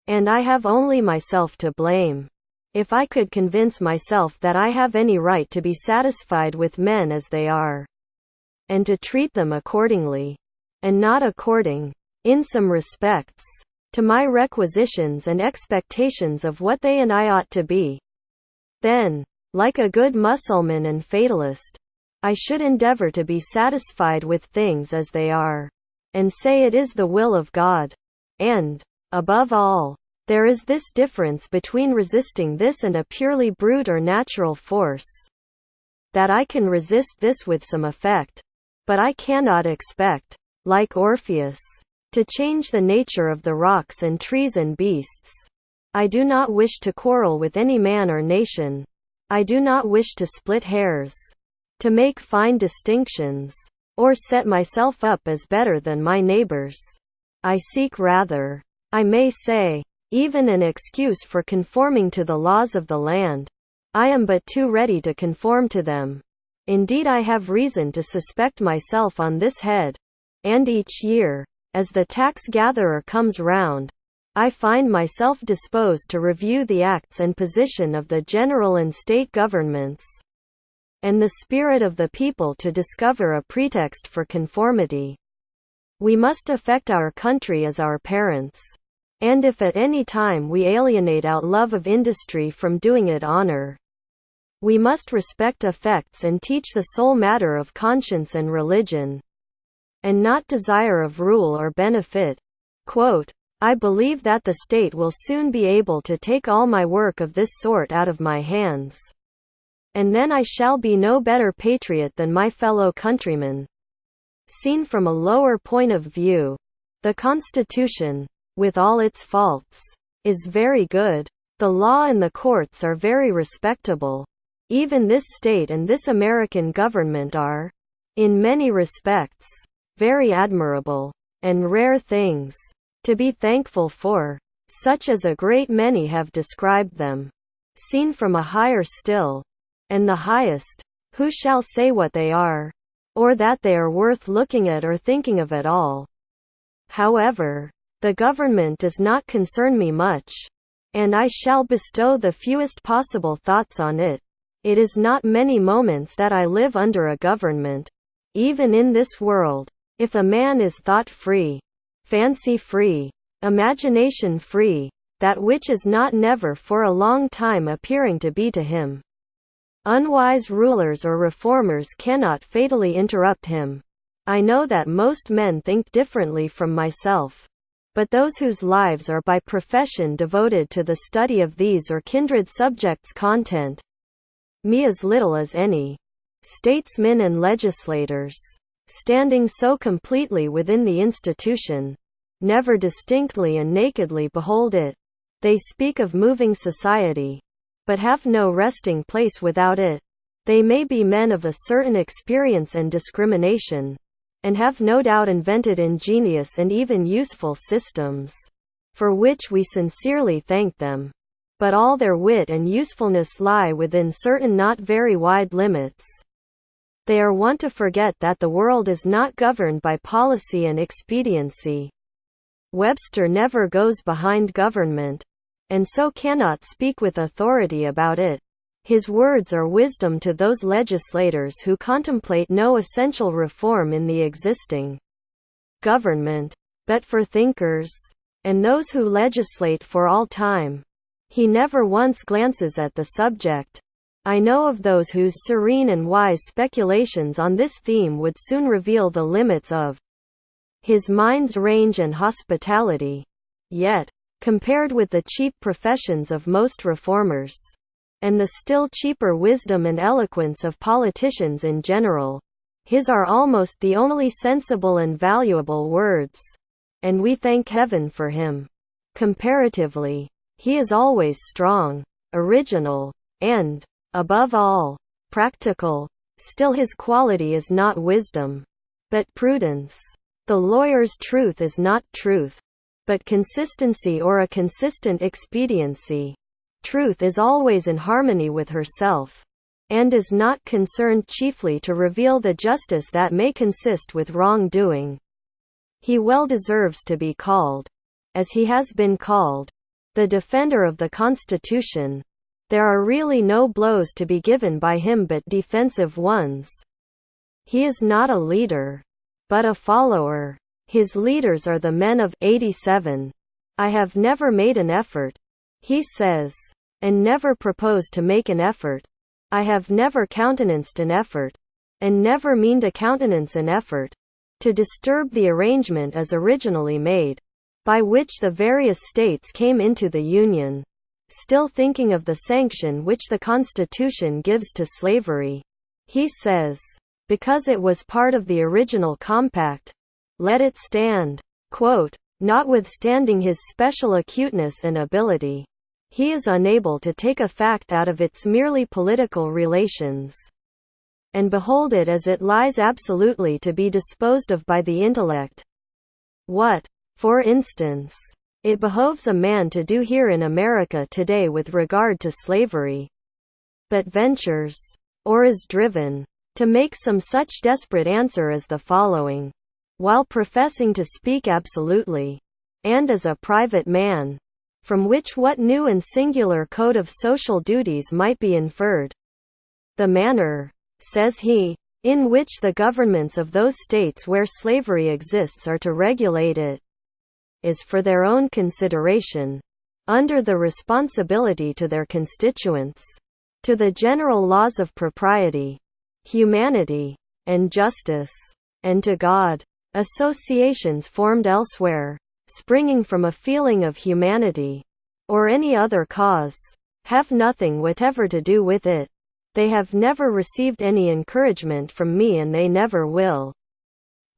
And I have only myself to blame. If I could convince myself that I have any right to be satisfied with men as they are, and to treat them accordingly, and not according, in some respects, to my requisitions and expectations of what they and I ought to be, then, like a good Mussulman and fatalist, I should endeavor to be satisfied with things as they are, and say it is the will of God. And, above all, there is this difference between resisting this and a purely brute or natural force, that I can resist this with some effect, but I cannot expect, like Orpheus, to change the nature of the rocks and trees and beasts. I do not wish to quarrel with any man or nation. I do not wish to split hairs, to make fine distinctions, or set myself up as better than my neighbors. I seek rather, I may say, even an excuse for conforming to the laws of the land. I am but too ready to conform to them. Indeed, I have reason to suspect myself on this head. And each year, as the tax gatherer comes round, I find myself disposed to review the acts and position of the general and state governments, and the spirit of the people to discover a pretext for conformity. We must affect our country as our parents. And if at any time we alienate out love of industry from doing it honor, we must respect effects and teach the sole matter of conscience and religion, and not desire of rule or benefit. Quote, I believe that the state will soon be able to take all my work of this sort out of my hands, and then I shall be no better patriot than my fellow countrymen. Seen from a lower point of view, the Constitution, with all its faults, is very good. The law and the courts are very respectable. Even this state and this American government are, in many respects, very admirable, and rare things to be thankful for, such as a great many have described them. Seen from a higher still, and the highest, who shall say what they are, or that they are worth looking at or thinking of at all? However, the government does not concern me much, and I shall bestow the fewest possible thoughts on it. It is not many moments that I live under a government, even in this world. If a man is thought-free, fancy-free, imagination-free, that which is not never for a long time appearing to be to him. Unwise rulers or reformers cannot fatally interrupt him. I know that most men think differently from myself. But those whose lives are by profession devoted to the study of these or kindred subjects content me as little as any. Statesmen and legislators, standing so completely within the institution, never distinctly and nakedly behold it. They speak of moving society, but have no resting place without it. They may be men of a certain experience and discrimination, and have no doubt invented ingenious and even useful systems, for which we sincerely thank them. But all their wit and usefulness lie within certain not very wide limits. They are wont to forget that the world is not governed by policy and expediency. Webster never goes behind government, and so cannot speak with authority about it. His words are wisdom to those legislators who contemplate no essential reform in the existing government, but for thinkers, and those who legislate for all time. He never once glances at the subject. I know of those whose serene and wise speculations on this theme would soon reveal the limits of his mind's range and hospitality. Yet, compared with the cheap professions of most reformers, and the still cheaper wisdom and eloquence of politicians in general, his are almost the only sensible and valuable words, and we thank heaven for him. Comparatively, he is always strong, original, and, above all, practical. Still his quality is not wisdom, but prudence. The lawyer's truth is not truth, but consistency or a consistent expediency. Truth is always in harmony with herself, and is not concerned chiefly to reveal the justice that may consist with wrongdoing. He well deserves to be called, as he has been called, the defender of the Constitution. There are really no blows to be given by him but defensive ones. He is not a leader, but a follower. His leaders are the men of 87. I have never made an effort, he says, and never propose to make an effort. I have never countenanced an effort, and never mean to countenance an effort, to disturb the arrangement as originally made, by which the various states came into the Union, still thinking of the sanction which the Constitution gives to slavery. He says, because it was part of the original compact, let it stand. Quote, notwithstanding his special acuteness and ability, he is unable to take a fact out of its merely political relations, and behold it as it lies absolutely to be disposed of by the intellect. What, for instance, it behoves a man to do here in America today with regard to slavery, but ventures, or is driven, to make some such desperate answer as the following, while professing to speak absolutely, and as a private man, from which what new and singular code of social duties might be inferred. The manner, says he, in which the governments of those states where slavery exists are to regulate it, is for their own consideration, under the responsibility to their constituents, to the general laws of propriety, humanity, and justice, and to God. Associations formed elsewhere, springing from a feeling of humanity, or any other cause, have nothing whatever to do with it. They have never received any encouragement from me and they never will.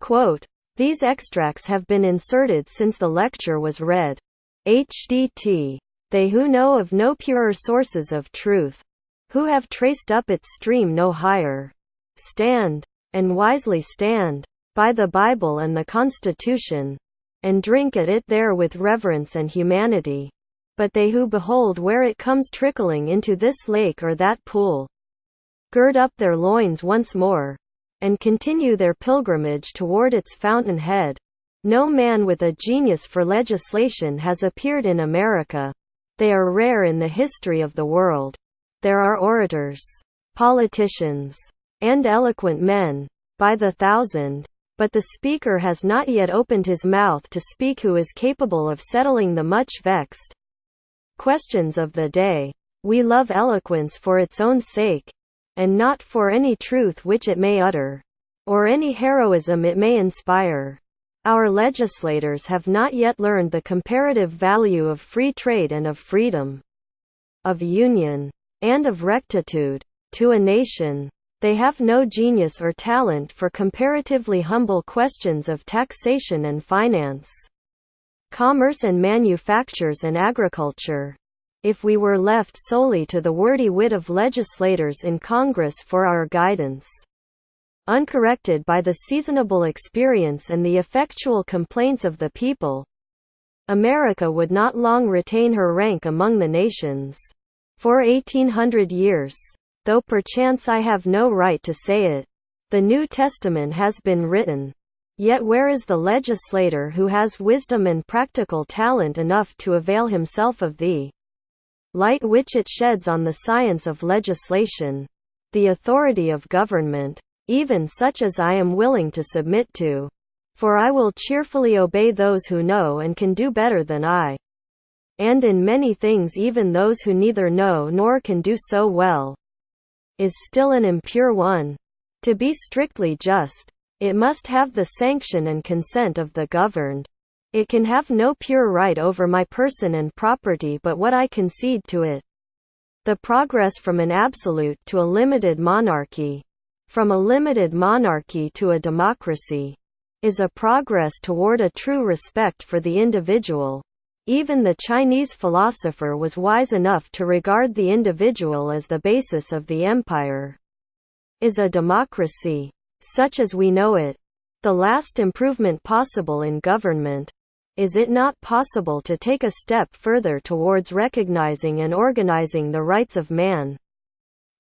Quote, these extracts have been inserted since the lecture was read. HDT. They who know of no purer sources of truth, who have traced up its stream no higher, stand, and wisely stand, by the Bible and the Constitution, and drink at it there with reverence and humanity. But they who behold where it comes trickling into this lake or that pool, gird up their loins once more, and continue their pilgrimage toward its fountain head. No man with a genius for legislation has appeared in America. They are rare in the history of the world. There are orators, politicians, and eloquent men, by the thousand. but the speaker has not yet opened his mouth to speak who is capable of settling the much vexed questions of the day. We love eloquence for its own sake, and not for any truth which it may utter, or any heroism it may inspire. Our legislators have not yet learned the comparative value of free trade and of freedom, of union, and of rectitude. To a nation, they have no genius or talent for comparatively humble questions of taxation and finance, commerce and manufactures and agriculture. If we were left solely to the wordy wit of legislators in Congress for our guidance, uncorrected by the seasonable experience and the effectual complaints of the people, America would not long retain her rank among the nations. For 1800 years, though perchance I have no right to say it, the New Testament has been written. Yet where is the legislator who has wisdom and practical talent enough to avail himself of the light which it sheds on the science of legislation, the authority of government, even such as I am willing to submit to? For I will cheerfully obey those who know and can do better than I. And in many things even those who neither know nor can do so well is still an impure one. To be strictly just, it must have the sanction and consent of the governed. It can have no pure right over my person and property but what I concede to it. The progress from an absolute to a limited monarchy, from a limited monarchy to a democracy, is a progress toward a true respect for the individual. Even the Chinese philosopher was wise enough to regard the individual as the basis of the empire. Is a democracy, such as we know it, the last improvement possible in government? Is it not possible to take a step further towards recognizing and organizing the rights of man?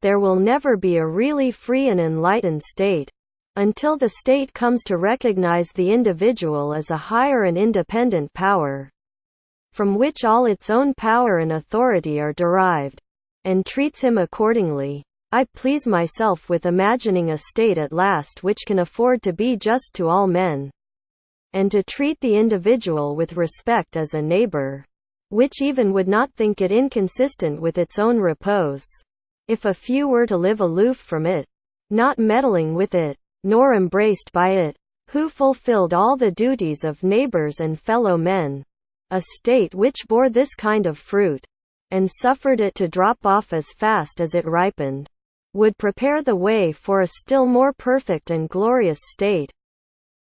There will never be a really free and enlightened state until the state comes to recognize the individual as a higher and independent power, from which all its own power and authority are derived, and treats him accordingly. I please myself with imagining a state at last which can afford to be just to all men, and to treat the individual with respect as a neighbor, which even would not think it inconsistent with its own repose, if a few were to live aloof from it, not meddling with it, nor embraced by it, who fulfilled all the duties of neighbors and fellow men. A state which bore this kind of fruit, and suffered it to drop off as fast as it ripened, would prepare the way for a still more perfect and glorious state,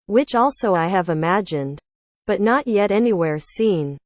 which also I have imagined, but not yet anywhere seen.